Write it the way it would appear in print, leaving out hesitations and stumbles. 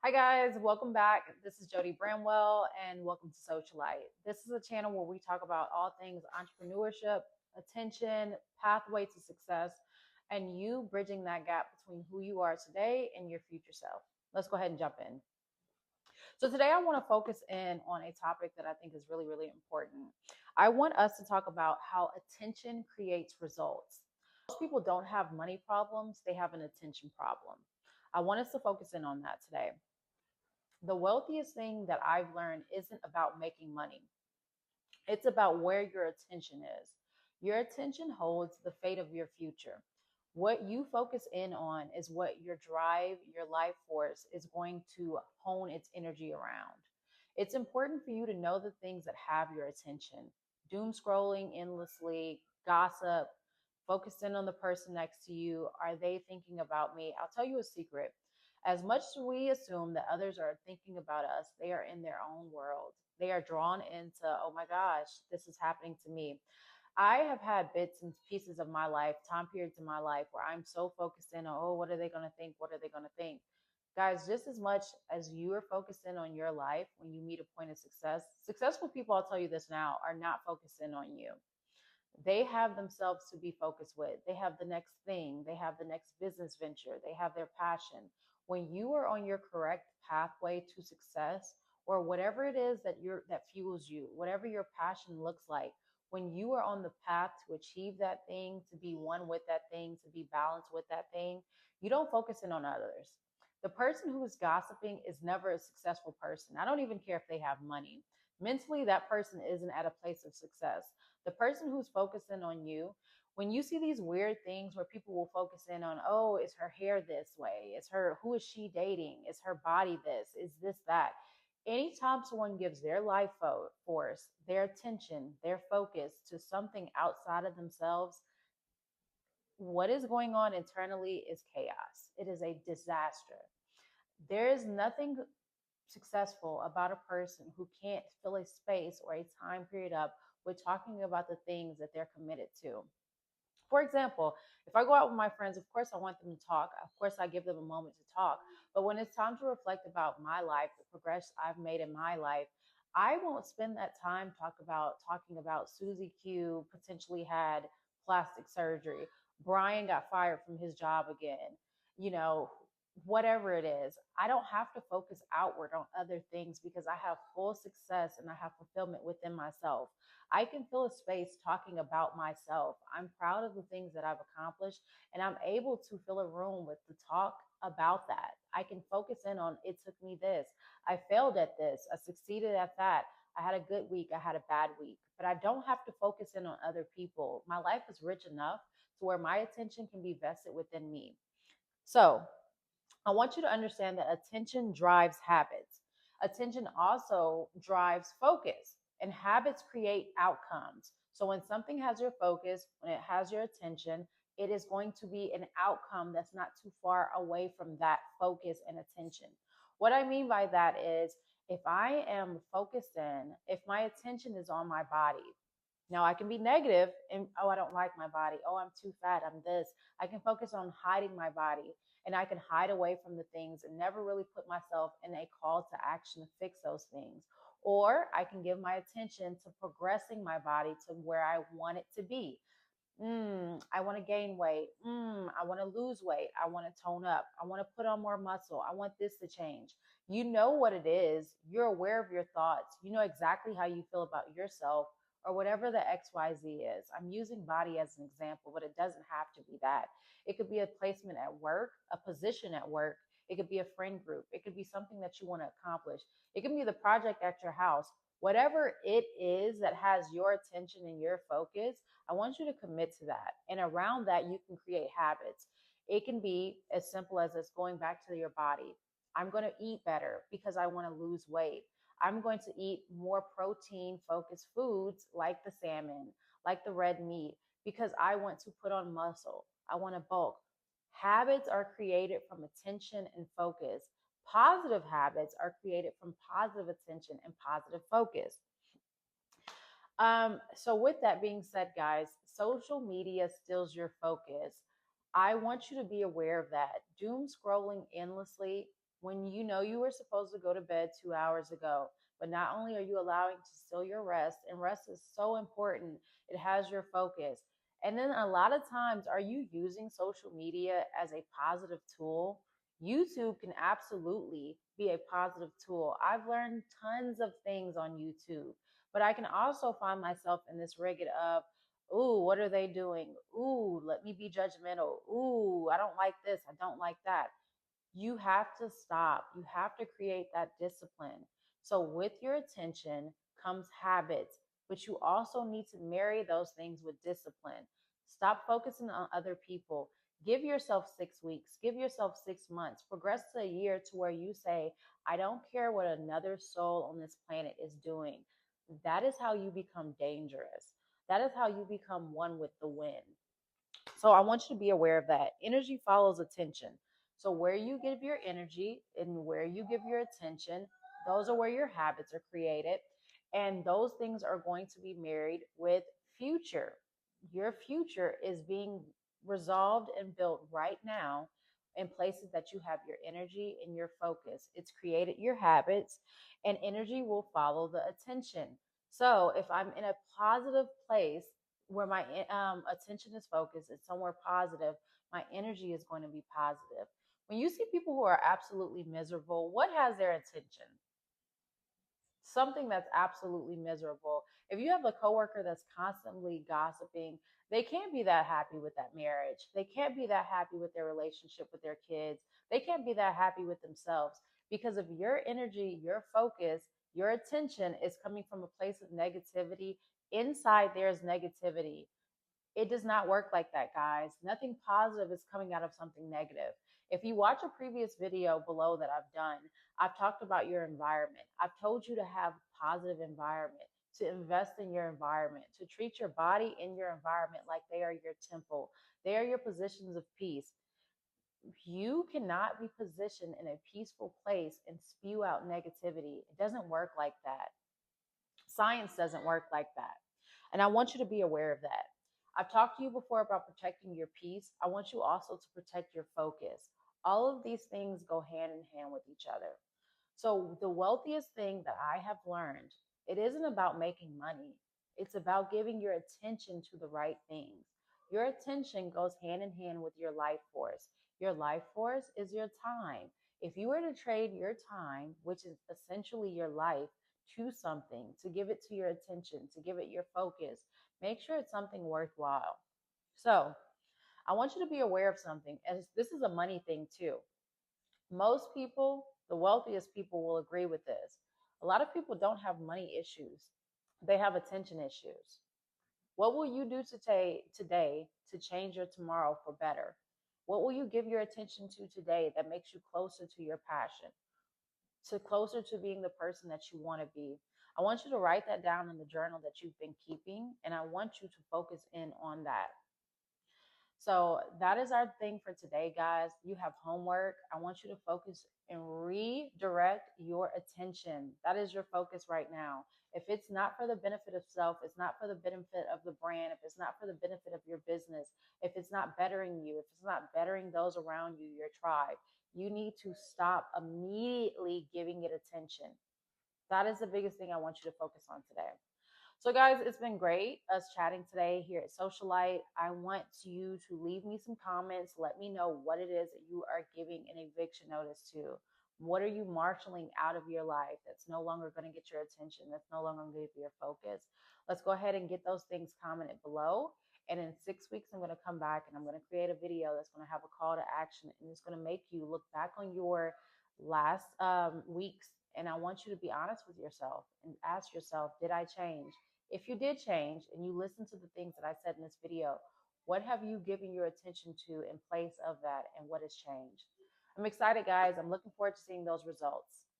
Hi guys, welcome back. This is Jody Bramwell and welcome to Socialite. This is a channel where we talk about all things entrepreneurship, attention, pathway to success, and you bridging that gap between who you are today and your future self. Let's go ahead and jump in. So today I want to focus in on a topic that I think is really, really important. I want us to talk about how attention creates results. Most people don't have money problems, they have an attention problem. I want us to focus in on that today. The wealthiest thing that I've learned isn't about making money. It's about where your attention is. Your attention holds the fate of your future. What you focus in on is what your drive, your life force is going to hone its energy around. It's important for you to know the things that have your attention. Doom scrolling endlessly, gossip, focus in on the person next to you. Are they thinking about me? I'll tell you a secret. As much as we assume that others are thinking about us, they are in their own world. They are drawn into, oh my gosh, this is happening to me. I have had bits and pieces of my life, time periods in my life where I'm so focused in on, oh, what are they going to think? What are they going to think? Guys, just as much as you are focused in on your life when you meet a point of success, successful people, I'll tell you this now, are not focused in on you. They have themselves to be focused with. They have the next thing, they have the next business venture, they have their passion. When you are on your correct pathway to success, or whatever it is that fuels you, whatever your passion looks like, when you are on the path to achieve that thing, to be one with that thing, to be balanced with that thing, you don't focus in on others. The person who is gossiping is never a successful person. I don't even care if they have money. Mentally, that person isn't at a place of success. The person who's focusing on you, when you see these weird things where people will focus in on, oh, is her hair this way? Is her, who is she dating? Is her body this? Is this that? Anytime someone gives their life force, their attention, their focus to something outside of themselves, what is going on internally is chaos. It is a disaster. There is nothing successful about a person who can't fill a space or a time period up with talking about the things that they're committed to. For example, if I go out with my friends, of course I want them to talk. Of course I give them a moment to talk. But when it's time to reflect about my life, the progress I've made in my life, I won't spend that time talking about Susie Q potentially had plastic surgery. Brian got fired from his job again. You know, whatever it is, I don't have to focus outward on other things because I have full success and I have fulfillment within myself. I can fill a space talking about myself. I'm proud of the things that I've accomplished, and I'm able to fill a room with the talk about that. I can focus in on it took me this. I failed at this. I succeeded at that. I had a good week. I had a bad week. But I don't have to focus in on other people. My life is rich enough to where my attention can be vested within me. So, I want you to understand that attention drives habits. Attention also drives focus, and habits create outcomes. So when something has your focus, when it has your attention, it is going to be an outcome that's not too far away from that focus and attention. What I mean by that is if I am focused in, if my attention is on my body, now I can be negative and, oh, I don't like my body. Oh, I'm too fat. I'm this. I can focus on hiding my body and I can hide away from the things and never really put myself in a call to action to fix those things. Or I can give my attention to progressing my body to where I want it to be. I want to gain weight. I want to lose weight. I want to tone up. I want to put on more muscle. I want this to change. You know what it is. You're aware of your thoughts. You know exactly how you feel about yourself or whatever the XYZ is. I'm using body as an example, but it doesn't have to be that. It could be a placement at work, a position at work. It could be a friend group. It could be something that you want to accomplish. It could be the project at your house. Whatever it is that has your attention and your focus, I want you to commit to that. And around that, you can create habits. It can be as simple as it's going back to your body. I'm going to eat better because I want to lose weight. I'm going to eat more protein focused foods like the salmon, like the red meat, because I want to put on muscle. I want to bulk. Habits are created from attention and focus. Positive habits are created from positive attention and positive focus. So with that being said, guys, social media steals your focus. I want you to be aware of that. Doom scrolling endlessly. when you know you were supposed to go to bed 2 hours ago. But not only are you allowing to steal your rest, and rest is so important, it has your focus. And then a lot of times, are you using social media as a positive tool? YouTube can absolutely be a positive tool. I've learned tons of things on YouTube, but I can also find myself in this rigid of, ooh, what are they doing? Ooh, let me be judgmental. Ooh, I don't like this. I don't like that. You have to stop. You have to create that discipline. So, with your attention comes habits, but you also need to marry those things with discipline. Stop focusing on other people. Give yourself 6 weeks, give yourself 6 months, progress to a year to where you say, I don't care what another soul on this planet is doing. That is how you become dangerous. That is how you become one with the wind. So I want you to be aware of that. Energy follows attention. So where you give your energy and where you give your attention, those are where your habits are created. And those things are going to be married with future. Your future is being resolved and built right now in places that you have your energy and your focus. It's created your habits, and energy will follow the attention. So if I'm in a positive place where my attention is focused, it's somewhere positive, my energy is going to be positive. When you see people who are absolutely miserable, what has their attention? Something that's absolutely miserable. If you have a coworker that's constantly gossiping, they can't be that happy with that marriage. They can't be that happy with their relationship with their kids. They can't be that happy with themselves because of your energy, your focus, your attention is coming from a place of negativity. Inside there's negativity. It does not work like that, guys. Nothing positive is coming out of something negative. If you watch a previous video below that I've done, I've talked about your environment. I've told you to have positive environment, to invest in your environment, to treat your body and your environment like they are your temple. They are your positions of peace. You cannot be positioned in a peaceful place and spew out negativity. It doesn't work like that. Science doesn't work like that. And I want you to be aware of that. I've talked to you before about protecting your peace. I want you also to protect your focus. All of these things go hand in hand with each other. So, the wealthiest thing that I have learned, it isn't about making money. It's about giving your attention to the right things. Your attention goes hand in hand with your life force. Your life force is your time. If you were to trade your time, which is essentially your life, to something, to give it to your attention, to give it your focus, make sure it's something worthwhile. So, I want you to be aware of something, and this is a money thing too. Most people, the wealthiest people, will agree with this. A lot of people don't have money issues, they have attention issues. What will you do today to change your tomorrow for better? What will you give your attention to today that makes you closer to your passion, to closer to being the person that you want to be? I want you to write that down in the journal that you've been keeping, and I want you to focus in on that. So that is our thing for today, guys. You have homework. I want you to focus and redirect your attention. That is your focus right now. If it's not for the benefit of self, it's not for the benefit of the brand, if it's not for the benefit of your business, if it's not bettering you, if it's not bettering those around you, your tribe, you need to stop immediately giving it attention. That is the biggest thing I want you to focus on today. So, guys, it's been great us chatting today here at Socialite. I want you to leave me some comments. Let me know what it is that you are giving an eviction notice to. What are you marshaling out of your life that's no longer going to get your attention, that's no longer going to get your focus? Let's go ahead and get those things commented below. And in 6 weeks, I'm going to come back and I'm going to create a video that's going to have a call to action, and it's going to make you look back on your last weeks. And I want you to be honest with yourself and ask yourself, did I change? If you did change and you listen to the things that I said in this video, what have you given your attention to in place of that, and what has changed? I'm excited, guys. I'm looking forward to seeing those results.